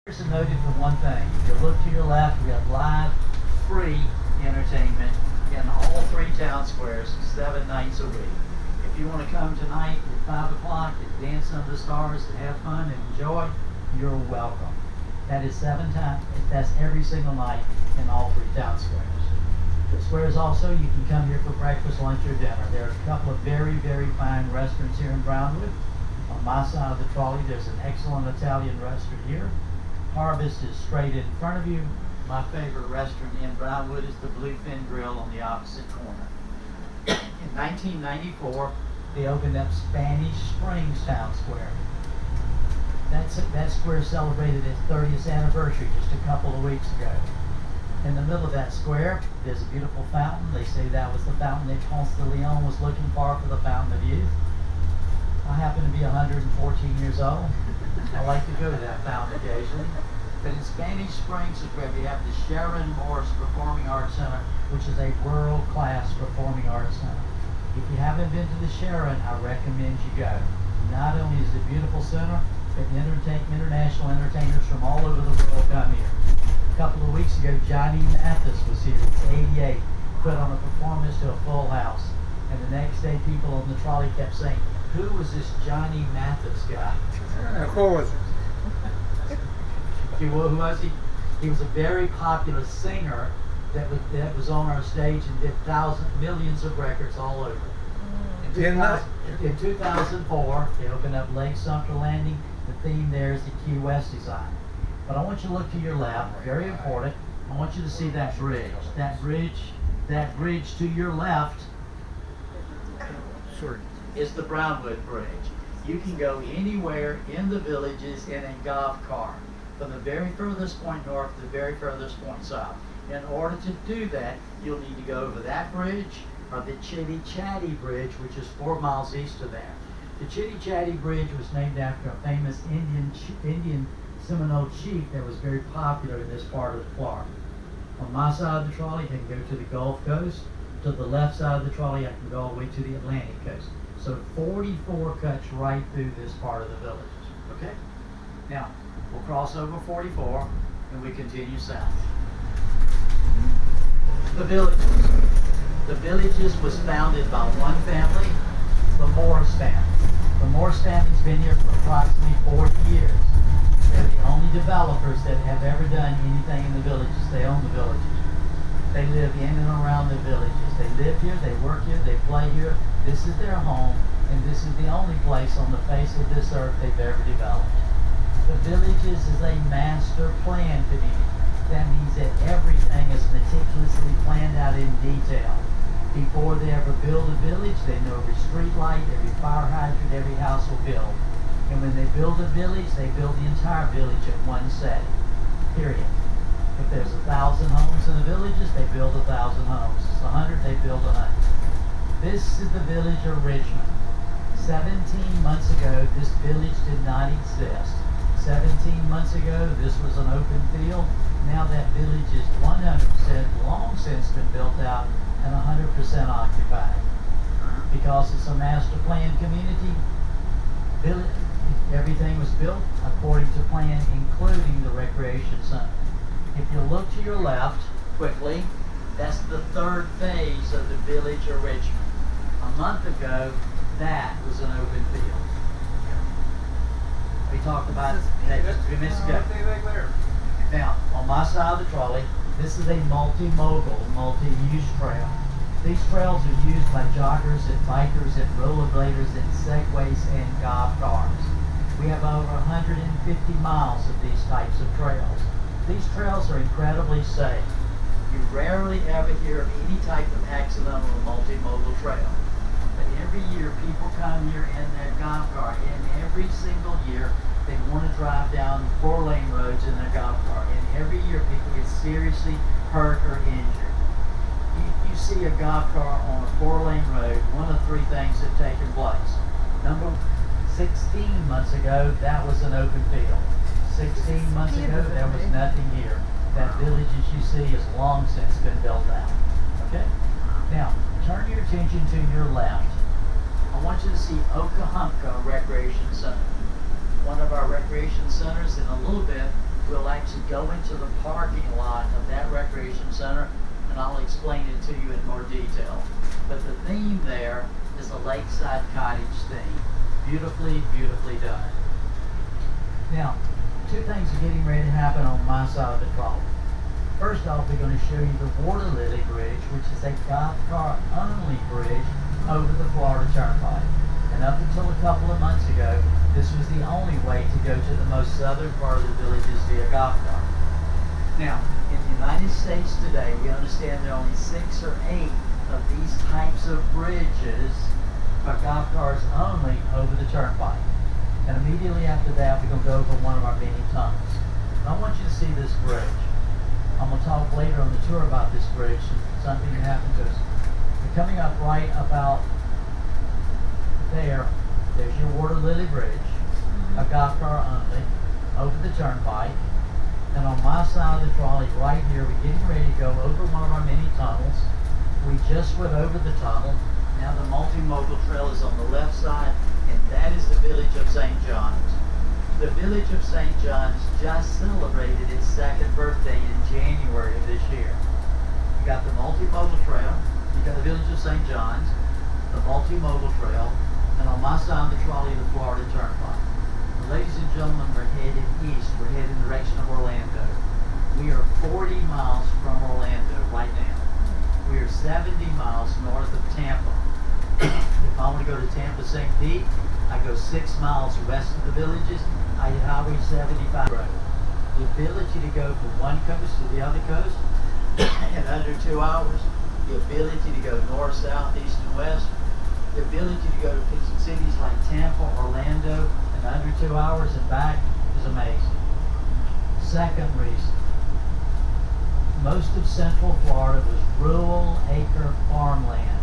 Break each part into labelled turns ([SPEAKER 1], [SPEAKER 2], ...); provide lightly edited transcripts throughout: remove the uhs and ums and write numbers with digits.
[SPEAKER 1] Just noted for one thing, if you look to your left, we have live, free entertainment in all three town squares, 7 nights a week. If you want to come tonight at 5 o'clock and dance under the stars and have fun and enjoy, you're welcome. That is 7 times, that's every single night in all three town squares. The squares also, you can come here for breakfast, lunch, or dinner. There are a couple of very, very fine restaurants here in Brownwood. On my side of the trolley, there's an excellent Italian restaurant here. Harvest is straight in front of you. My favorite restaurant in Brownwood is the Bluefin Grill on the opposite corner. In 1994, they opened up Spanish Springs Town Square. That square celebrated its 30th anniversary just a couple of weeks ago. In the middle of that square, there's a beautiful fountain. They say that was the fountain that Ponce de Leon was looking for the Fountain of Youth. I happen to be 114 years old. I like to go to that fountain occasionally. But in Spanish Springs Square, we have the Sharon Morse Performing Arts Center, which is a world-class performing arts center. If you haven't been to the Sharon, I recommend you go. Not only is it a beautiful center, but international entertainers from all over the world come here. A couple of weeks ago, Johnny Mathis was here. He's 88, put on a performance to a full house. And the next day, people on the trolley kept saying, "Who was this Johnny Mathis guy?"
[SPEAKER 2] Who was it?
[SPEAKER 1] Who was he? He was a very popular singer that was on our stage and did millions of records all over. In 2004, they opened up Lake Sumter Landing. The theme there is the Key West design. But I want you to look to your left, very important. I want you to see that bridge. That bridge to your left is the Brownwood Bridge. You can go anywhere in the villages in a golf cart, from the very furthest point north to the very furthest point south. In order to do that, you'll need to go over that bridge or the Chitty Chatty Bridge, which is 4 miles east of there. The Chitty Chatty Bridge was named after a famous Indian Seminole chief that was very popular in this part of Florida. On my side of the trolley, I can go to the Gulf Coast. To the left side of the trolley, I can go all the way to the Atlantic coast. So 44 cuts right through this part of the villages. Okay? Now, we'll cross over 44 and we continue south. The villages. The villages was founded by one family, the Morse family. The Morse family's been here for approximately 40 years. They're the only developers that have ever done anything in the villages. They own the villages. They live in and around the villages. They live here, they work here, they play here. This is their home, and this is the only place on the face of this earth they've ever developed. The villages is a master plan community. That means that everything is meticulously planned out in detail. Before they ever build a village, they know every street light, every fire hydrant, every house will build. And when they build a village, they build the entire village at one setting. Period. If there's 1,000 homes in the villages, they build 1,000 homes. If it's 100, they build 100. This is the village of Richmond. 17 months ago, this village did not exist. 17 months ago, this was an open field. Now that village is 100% long since been built out and 100% occupied. Because it's a master plan community, everything was built according to plan, including the recreation center. If you look to your left quickly, that's the 3rd phase of the village of Richmond. A month ago, that was an open field. We talked about that just a few minutes ago. Now, on my side of the trolley, this is a multi-mogul, multi-use trail. These trails are used by joggers and bikers and rollerbladers and segways and golf cars. We have over 150 miles of these types of trails. These trails are incredibly safe. You rarely ever hear of any type of accident on a multi-mogul trail. But every year people come here in their golf cart, and every single year they want to drive down 4-lane roads in their golf cart. And every year people get seriously hurt or injured. If you see a golf cart on a 4-lane road, one of 3 things have taken place. Number 16 months ago, that was an open field. 16 months ago, there was nothing here. That village, as you see, has long since been built out. Okay? Now, turn your attention to your left. I want you to see Okahumpka Recreation Center. One of our recreation centers in a little bit will actually go into the parking lot of that recreation center, and I'll explain it to you in more detail. But the theme there is a lakeside cottage theme. Beautifully, beautifully done. Now, two things are getting ready to happen on my side of the trolley. First off, we're going to show you the Water Lily Bridge, which is a golf car only bridge over the Florida Turnpike. And up until a couple of months ago, this was the only way to go to the most southern part of the villages via golf cart. Now, in the United States today, we understand there are only 6 or 8 of these types of bridges for golf cars only over the turnpike. And immediately after that, we're going to go over one of our many tunnels. And I want you to see this bridge. I'm going to talk later on the tour about this bridge and something that happened to us. We're coming up right about there. There's your Water Lily Bridge, a golf car only, over the turnpike. And on my side of the trolley right here, we're getting ready to go over one of our many tunnels. We just went over the tunnel. Now the multimodal trail is on the left side, and that is the village of St. John's. The village of St. John's just celebrated its 2nd birthday in January of this year. You got the multimodal trail, you got the village of St. John's, the multimodal trail, and on my side of the trolley, the Florida Turnpike. Ladies and gentlemen, we're headed east. We're headed in the direction of Orlando. We are 40 miles from Orlando right now. We are 70 miles north of Tampa. If I want to go to Tampa St. Pete, I go 6 miles west of the villages. I hit Highway 75 road. The ability to go from one coast to the other coast in under 2 hours. The ability to go north, south, east, and west. The ability to go to cities like Tampa, Orlando, in under 2 hours and back is amazing. Second reason, most of Central Florida was rural acre farmland,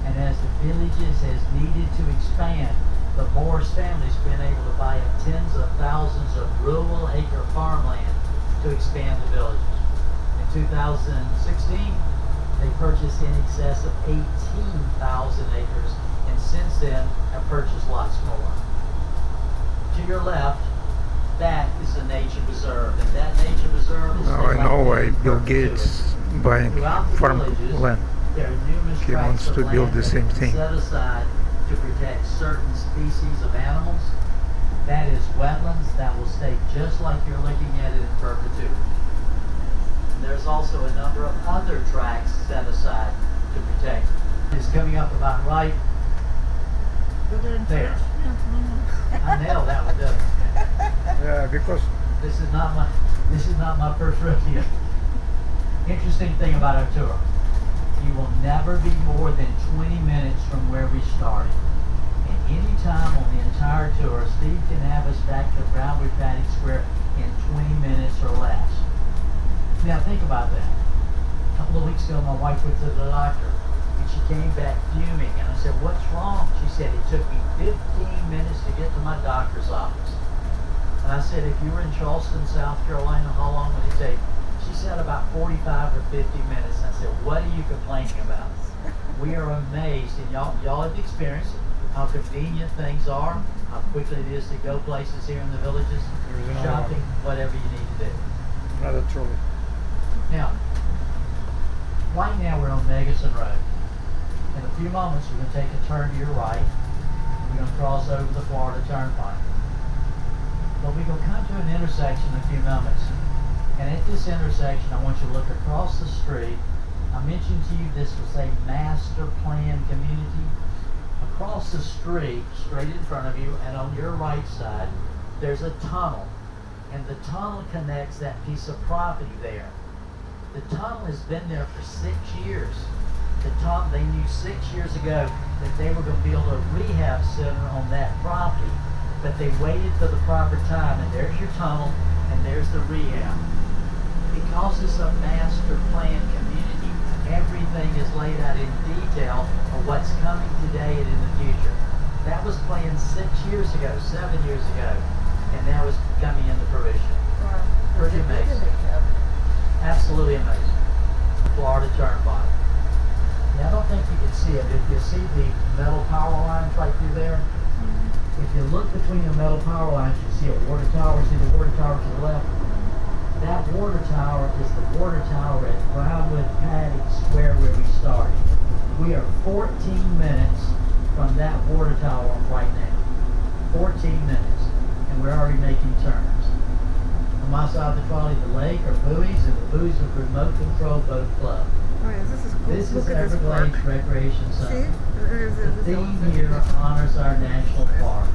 [SPEAKER 1] and as the villages has needed to expand, the Morris family's been able to buy up tens of thousands of rural acre farmland to expand the villages. In 2016, they purchased in excess of 18,000 acres, and since then have purchased lots more. To your left, that is a nature preserve, and that nature preserve is...
[SPEAKER 2] Now I know why Bill Gates buying farmland.
[SPEAKER 1] There are numerous
[SPEAKER 2] He wants to build the same thing.
[SPEAKER 1] Set aside to protect certain species of animals. That is wetlands that will stay just like you're looking at it in perpetuity. And there's also a number of other tracts set aside to protect. It's coming up about right there. I nailed that one, didn't I?
[SPEAKER 2] Yeah, because
[SPEAKER 1] This is not my first rodeo. Interesting thing about our tour. You will never be more than 20 minutes from where we started. And any time on the entire tour, Steve can have us back to Brownwood Paddock Square in 20 minutes or less. Now think about that. A couple of weeks ago, my wife went to the doctor, and she came back fuming. And I said, "What's wrong?" She said, "It took me 15 minutes to get to my doctor's office." And I said, "If you were in Charleston, South Carolina, how long would it take?" She said about 45 or 50 minutes. I said, "What are you complaining about?" We are amazed, and y'all have experienced how convenient things are, how quickly it is to go places here in the villages, shopping, whatever you need to do.
[SPEAKER 2] another trolley.
[SPEAKER 1] Now, right now we're on Megason Road. In a few moments, we're going to take a turn to your right. We're going to cross over the Florida Turnpike. But we're going to come to an intersection in a few moments. And at this intersection, I want you to look across the street. I mentioned to you this was a master plan community. Across the street, straight in front of you, and on your right side, there's a tunnel. And the tunnel connects that piece of property there. The tunnel has been there for 6 years. The tunnel, they knew 6 years ago that they were going to build a rehab center on that property. But they waited for the proper time, and there's your tunnel, and there's the rehab. Because it's a master plan community, everything is laid out in detail of what's coming today and in the future. That was planned 6 years ago, 7 years ago, and now it's coming into fruition.
[SPEAKER 3] Wow.
[SPEAKER 1] Pretty amazing. Absolutely amazing. Florida Turnpike. Now I don't think you can see it. If you see the metal power lines right through there, if you look between the metal power lines, you see a water tower. See the water tower to the left? tower is the water tower at Brownwood Paddock Square where we started. We are 14 minutes from that water tower right now. 14 minutes. And we're already making turns. On my side of the trolley, the lake are buoys, and the buoys are remote control boat club.
[SPEAKER 3] Oh yeah, this is cool.
[SPEAKER 1] This
[SPEAKER 3] Look
[SPEAKER 1] is
[SPEAKER 3] at this
[SPEAKER 1] Everglades
[SPEAKER 3] park.
[SPEAKER 1] Recreation
[SPEAKER 3] See?
[SPEAKER 1] Center.
[SPEAKER 3] There's
[SPEAKER 1] The theme here honors our national parks.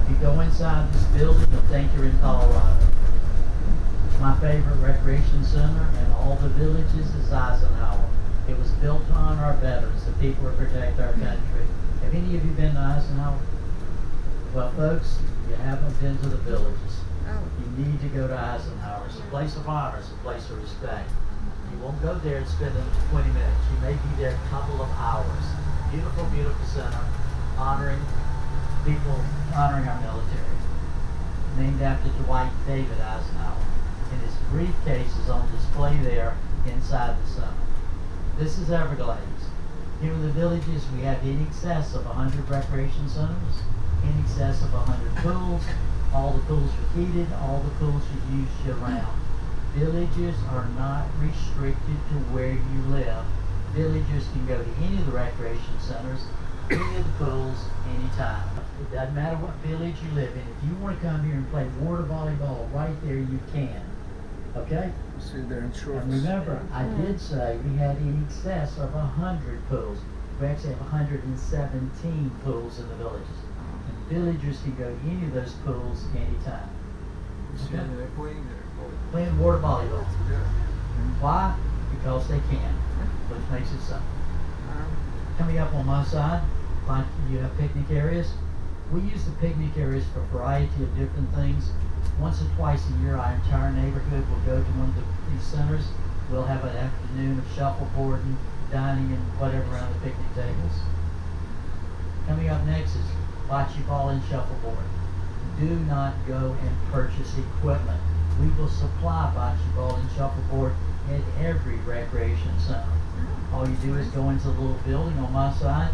[SPEAKER 1] If you go inside this building, you'll think you're in Colorado. My favorite recreation center in all the villages is Eisenhower. It was built to honor our veterans, the people who protect our country. Have any of you been to Eisenhower? Well, folks, you haven't been to the villages.
[SPEAKER 3] Oh.
[SPEAKER 1] You need to go to Eisenhower. It's a place of honor. It's a place of respect. You won't go there and spend 20 minutes. You may be there a couple of hours. Beautiful, beautiful center, honoring people, honoring our military. Named after Dwight David Eisenhower. And his briefcase is on display there inside the center. This is Everglades. Here in the villages, we have in excess of 100 recreation centers, in excess of 100 pools. All the pools are heated, all the pools are used year-round. Villages are not restricted to where you live. Villagers can go to any of the recreation centers, any of the pools, anytime. It doesn't matter what village you live in. If you want to come here and play water volleyball right there, you can. Okay?
[SPEAKER 2] See, they're in shorts.
[SPEAKER 1] And remember, I did say we had in excess of 100 pools. We actually have 117 pools in the villages. And villagers can go to any of those pools anytime.
[SPEAKER 2] See, they're playing there.
[SPEAKER 1] Playing water volleyball.
[SPEAKER 2] Yeah.
[SPEAKER 1] Why? Because they can, which makes it so. Coming up on my side, like you have picnic areas. We use the picnic areas for a variety of different things. Once or twice a year, our entire neighborhood will go to one of these centers. We'll have an afternoon of shuffleboarding, dining, and whatever around the picnic tables. Coming up next is bocce ball and shuffleboard. Do not go and purchase equipment. We will supply bocce ball and shuffleboard at every recreation center. All you do is go into the little building on my side,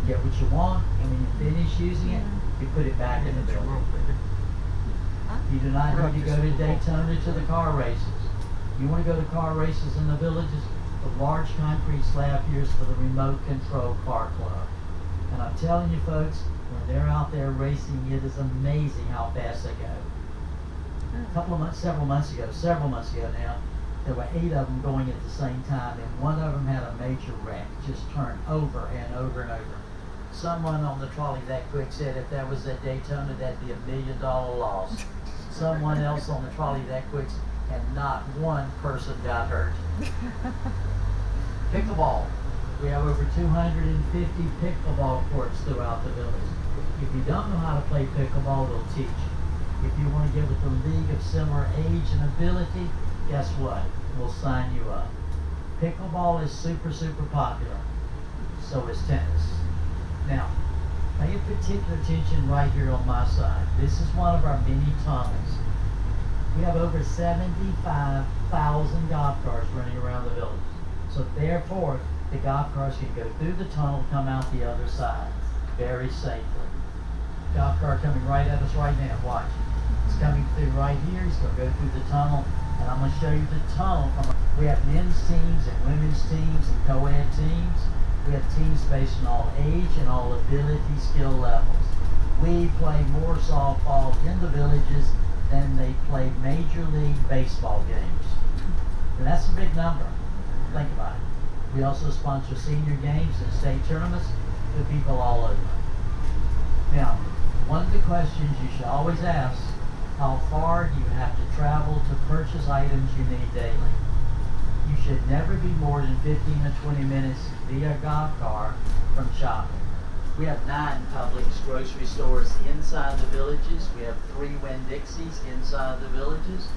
[SPEAKER 1] get what you want, and when you finish using it, you put it back in the building. You do not need to go to Daytona to the car races. You want to go to car races in the villages? The large concrete slab here is for the remote control car club. And I'm telling you folks, when they're out there racing, it is amazing how fast they go. Several months ago now, there were 8 of them going at the same time, and one of them had a major wreck, just turned over and over and over. Someone on the trolley that quick said if that was at Daytona, that'd be $1 million loss. Someone else on the trolley that quick, and not one person got hurt. Pickleball. We have over 250 pickleball courts throughout the village. If you don't know how to play pickleball, they'll teach you. If you want to get with a league of similar age and ability, guess what? We'll sign you up. Pickleball is super, super popular. So is tennis. Now, pay particular attention right here on my side. This is one of our mini tunnels. We have over 75,000 golf carts running around the village. So therefore, the golf carts can go through the tunnel, come out the other side very safely. Golf cart coming right at us right now. Watch. It's coming through right here. He's going to go through the tunnel, and I'm going to show you the tunnel. We have men's teams and women's teams and co-ed teams. We have teams based on all age and all ability skill levels. We play more softball in the villages than they play Major League Baseball games. And that's a big number. Think about it. We also sponsor senior games and state tournaments to people all over. Now, one of the questions you should always ask, how far do you have to travel to purchase items you need daily? You should never be more than 15 to 20 minutes via golf cart from shopping. We have 9 Publix grocery stores inside the villages. We have 3 Winn-Dixies inside the villages.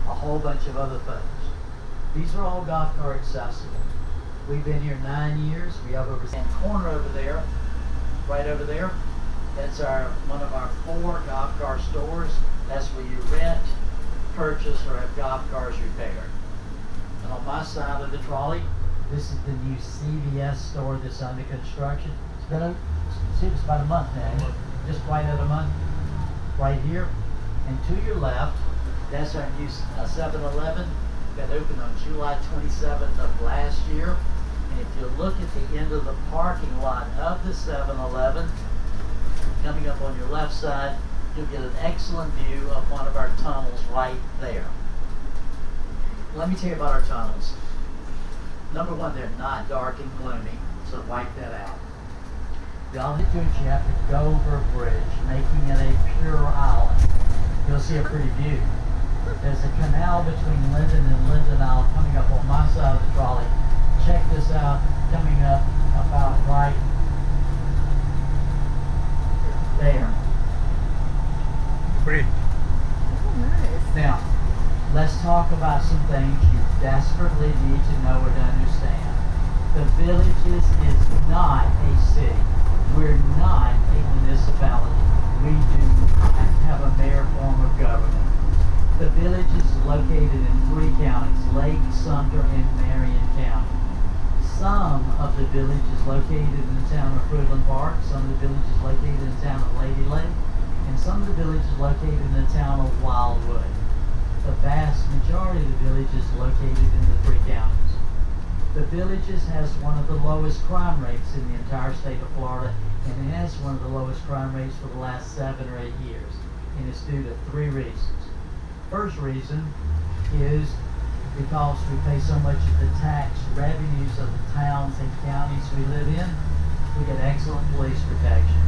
[SPEAKER 1] A whole bunch of other things. These are all golf cart accessible. We've been here 9 years. We have over in corner over there, right over there. That's one of our 4 golf car stores. That's where you rent, purchase, or have golf cars repaired. And on my side of the trolley, this is the new CVS store that's under construction. It's about a month now, just right at a month. Right here. And to your left, That's our new 7-Eleven that opened on July 27th of last year. And if you look at the end of the parking lot of the 7-Eleven, coming up on your left side, you'll get an excellent view of one of our tunnels right there. Let me tell you about our tunnels. Number one, they're not dark and gloomy, so wipe that out. The only thing is you have to go over a bridge, making it a pure island. You'll see a pretty view. There's a canal between Linden and Linden Isle coming up on my side of the trolley. Check this out, coming up about right there.
[SPEAKER 2] Pretty.
[SPEAKER 3] Oh, nice.
[SPEAKER 1] Now, let's talk about some things you desperately need to know or to understand. The Villages is not a city. We're not a municipality. We do not have a mayor form of government. The Village is located in 3 counties, Lake, Sumter, and Marion County. Some of the Village is located in the town of Fruitland Park, some of the Village is located in the town of Lady Lake, and some of the Village is located in the town of Wildwood. The vast majority of the Village is located in the 3 counties. The Villages has one of the lowest crime rates in the entire state of Florida, and it has one of the lowest crime rates for the last 7 or 8 years. And it's due to 3 reasons. First reason is because we pay so much of the tax revenues of the towns and counties we live in, we get excellent police protection.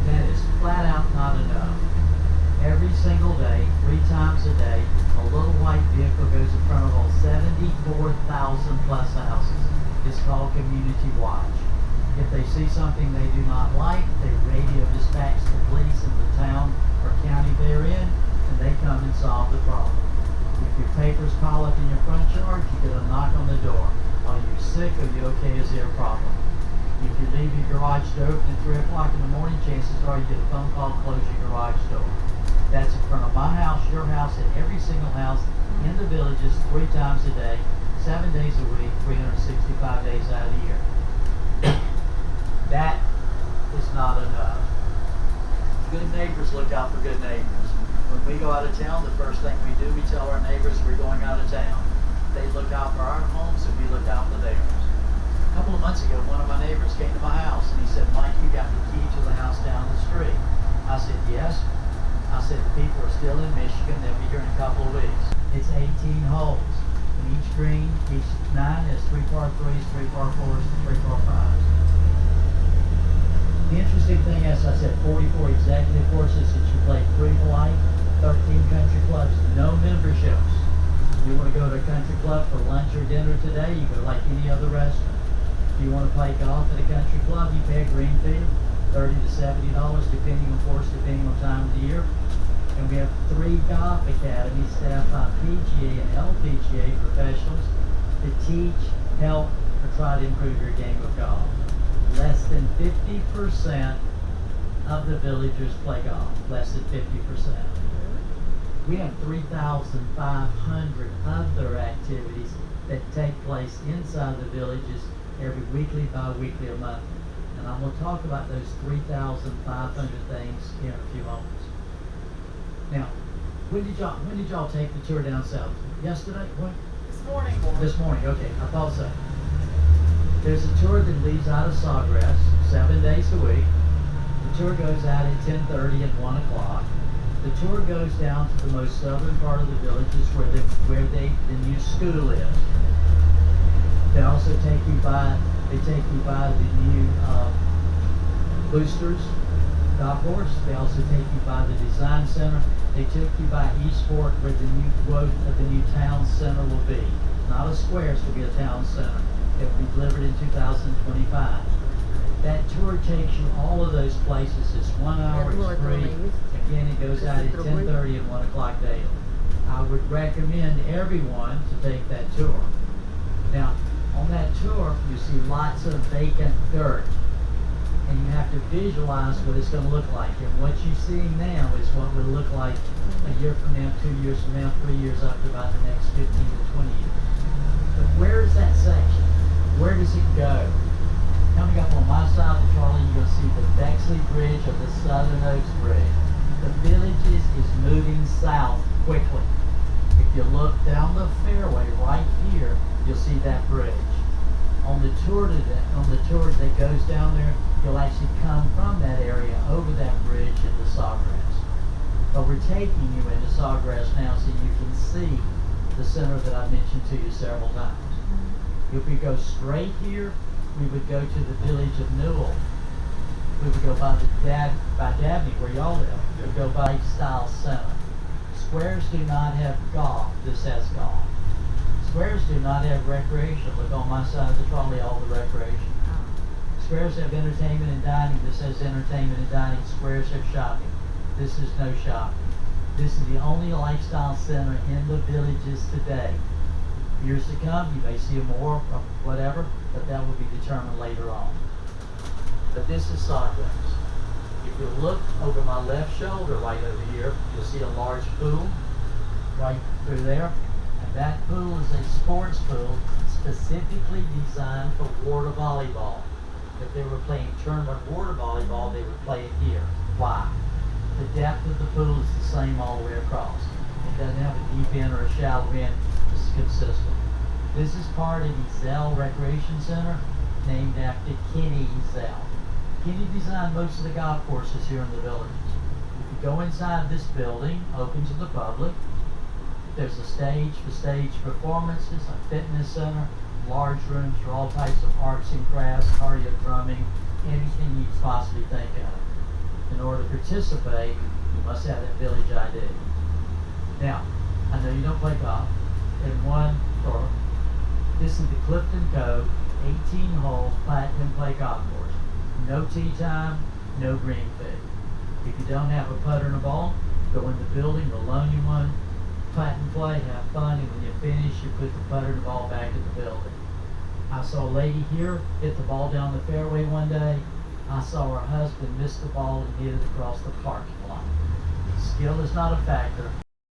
[SPEAKER 1] That is flat out not enough. Every single day, 3 times a day, a little white vehicle goes in front of all 74,000 plus houses. It's called Community Watch. If they see something they do not like, they radio dispatch the police in the town or county they're in, and they come and solve the problem. If your papers pile up in your front yard, you get a knock on the door. Are you sick? Are you okay? Is there a problem? If you leave your garage door open at 3 o'clock in the morning, chances are you get a phone call, close your garage door. That's in front of my house, your house, and every single house in the Villages 3 times a day, 7 days a week, 365 days out of the year. That is not enough. Good neighbors look out for good neighbors. When we go out of town, the first thing we do, we tell our neighbors we're going out of town. They look out for our homes and we look out for theirs. A couple of months ago, one of my neighbors came to my house and he said, "Mike, you got the key to the house down the street." I said, "Yes." I said, "The people are still in Michigan. They'll be here in a couple of weeks." It's 18 holes. And each green, each 9 has 3 par 3s, 3 par 4s, and 3 par 5s. The interesting thing is, I said 44 executive courses that you play free for life, 13 country clubs, no memberships. You want to go to a country club for lunch or dinner today, you go like any other restaurant. If you want to play golf at a country club, you pay a green fee, $30 to $70, depending on course, depending on time of the year. And we have 3 golf academies staffed by PGA and LPGA professionals to teach, help, or try to improve your game of golf. Less than 50% of the villagers play golf. Less than 50%. We have 3,500 other activities that take place inside the villages every weekly, bi-weekly, or monthly. And I'm going to talk about those 3,500 things in a few moments. Now, when did y'all take the tour down south? Yesterday? When?
[SPEAKER 3] This morning.
[SPEAKER 1] This morning, okay, I thought so. There's a tour that leaves out of Sawgrass 7 days a week. The tour goes out at 10:30 and 1 o'clock. The tour goes down to the most southern part of the villages where the new school is. They also take you by the new Boosters golf course. They also take you by the design center. They took you by Eastport where the new quote of the new town center will be. Not a square, it's to be a town center. It will be delivered in 2025. That tour takes you all of those places. It's 1 hour, it's free. Again, it goes out at 10:30 and 1 o'clock daily. I would recommend everyone to take that tour. Now, on that tour, you see lots of vacant dirt. And you have to visualize what it's going to look like. And what you're seeing now is what will look like a year from now, 2 years from now, 3 years after, about the next 15 to 20 years. But where is that section? Where does it go? Coming up on my side of the trolley, you're going to see the Bexley Bridge or the Southern Oaks Bridge. The Villages is moving south quickly. If you look down the fairway right here, you'll see that bridge. On the tour that goes down there, you'll actually come from that area over that bridge into Sawgrass. But we're taking you into Sawgrass now so you can see the center that I mentioned to you several times. If we go straight here, we would go to the village of Newell. We would go by Dabney, where y'all live. We would go by Lifestyle Center. Squares do not have golf. This has golf. Squares do not have recreation. Look on my side of the trolley, all the recreation. Squares have entertainment and dining. This has entertainment and dining. Squares have shopping. This is no shopping. This is the only lifestyle center in the Villages today. Years to come, you may see more or whatever, but that will be determined later on. But this is Sawgrass. If you look over my left shoulder right over here, you'll see a large pool right through there. And that pool is a sports pool specifically designed for water volleyball. If they were playing tournament water volleyball, they would play it here. Why? The depth of the pool is the same all the way across. It doesn't have a deep end or a shallow end. It's consistent. This is part of Ezell Recreation Center, named after Kenny Ezell. Kenny designed most of the golf courses here in the Villages. If you go inside this building, open to the public, there's a stage for stage performances, a fitness center, large rooms for all types of arts and crafts, cardio drumming, anything you could possibly think of. In order to participate, you must have that village ID. Now, I know you don't play golf. This is the Clifton Cove 18-hole platinum play golf course. No tee time, no green fee. If you don't have a putter and a ball, go in the building, we'll loan you one, putt and play, have fun, and when you finish, you put the putter and the ball back in the building. I saw a lady here hit the ball down the fairway one day. I saw her husband miss the ball and hit it across the parking lot. Skill is not a factor.